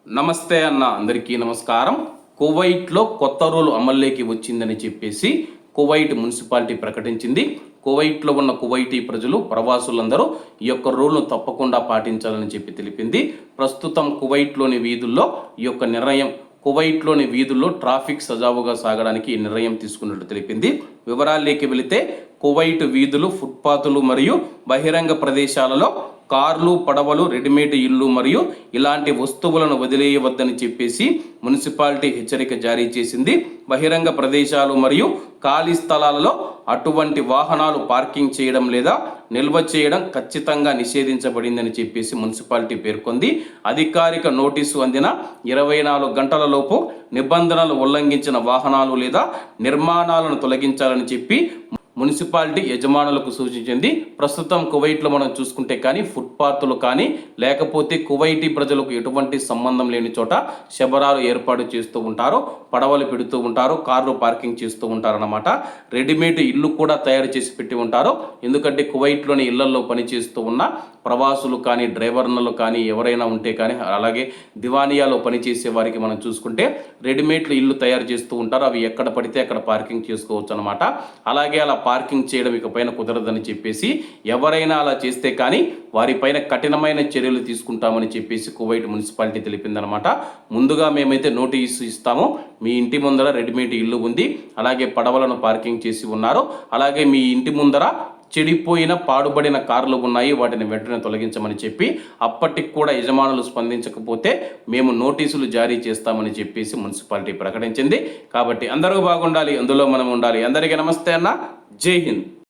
నమస్తే అన్న అందరికీ నమస్కారం. కువైట్లో కొత్త రూల్ అమల్లోకి వచ్చిందని చెప్పేసి కువైట్ మున్సిపాలిటీ ప్రకటించింది. కువైట్లో ఉన్న కువైటీ ప్రజలు ప్రవాసులందరూ ఈ యొక్క రూల్ను తప్పకుండా పాటించాలని చెప్పి తెలిపింది. ప్రస్తుతం కువైట్లోని వీధుల్లో ఈ యొక్క నిర్ణయం కువైట్లోని వీధుల్లో ట్రాఫిక్ సజావుగా సాగడానికి ఈ నిర్ణయం తీసుకున్నట్టు తెలిపింది. వివరాల్లోకి వెళితే కువైట్ వీధులు, ఫుట్పాతులు మరియు బహిరంగ ప్రదేశాలలో కార్లు, పడవలు, రెడీమేడ్ ఇళ్ళు మరియు ఇలాంటి వస్తువులను వదిలేయవద్దని చెప్పేసి మున్సిపాలిటీ హెచ్చరిక జారీ చేసింది. బహిరంగ ప్రదేశాలు మరియు ఖాళీ స్థలాలలో అటువంటి వాహనాలు పార్కింగ్ చేయడం లేదా నిల్వ చేయడం ఖచ్చితంగా నిషేధించబడిందని చెప్పేసి మున్సిపాలిటీ పేర్కొంది. అధికారిక నోటీసు అందిన 24 గంటలలోపు నిబంధనలు ఉల్లంఘించిన వాహనాలు లేదా నిర్మాణాలను తొలగించాలని చెప్పి మున్సిపాలిటీ యజమానులకు సూచించింది. ప్రస్తుతం కువైట్లో మనం చూసుకుంటే కానీ ఫుట్పాత్లు కానీ లేకపోతే కువైటీ ప్రజలకు ఎటువంటి సంబంధం లేని చోట శబరాలు ఏర్పాటు చేస్తూ ఉంటారు, పడవలు పెడుతూ ఉంటారు, కార్లు పార్కింగ్ చేస్తూ ఉంటారు అన్నమాట. రెడీమేడ్ ఇల్లు కూడా తయారు చేసి పెట్టి ఉంటారు. ఎందుకంటే కువైట్లోని ఇళ్లలో పనిచేస్తూ ఉన్న ప్రవాసులు కానీ డ్రైవర్లు కానీ ఎవరైనా ఉంటే కానీ అలాగే దివానియాలో పనిచేసే వారికి మనం చూసుకుంటే రెడీమేడ్లు ఇల్లు తయారు చేస్తూ ఉంటారు. అవి ఎక్కడ పడితే అక్కడ పార్కింగ్ చేసుకోవచ్చు అనమాట. అలాగే అలా పార్కింగ్ చేయడం ఇకపైన కుదరదని చెప్పేసి ఎవరైనా అలా చేస్తే కానీ వారిపైన కఠినమైన చర్యలు తీసుకుంటామని చెప్పేసి కువైట్ మున్సిపాలిటీ తెలిపిందనమాట. ముందుగా మేమైతే నోటీసు ఇస్తాము, మీ ఇంటి ముందర రెడీమేడ్ ఇల్లు ఉంది, అలాగే పడవలను పార్కింగ్ చేసి ఉన్నారు, అలాగే మీ ఇంటి ముందర చెడిపోయిన పాడుబడిన కార్లు ఉన్నాయి, వాటిని వెంటనే తొలగించమని చెప్పి అప్పటికి కూడా యజమానులు స్పందించకపోతే మేము నోటీసులు జారీ చేస్తామని చెప్పేసి మున్సిపాలిటీ ప్రకటించింది. కాబట్టి అందరూ బాగుండాలి, అందులో మనం ఉండాలి. అందరికీ నమస్తే అన్న, జై హింద్.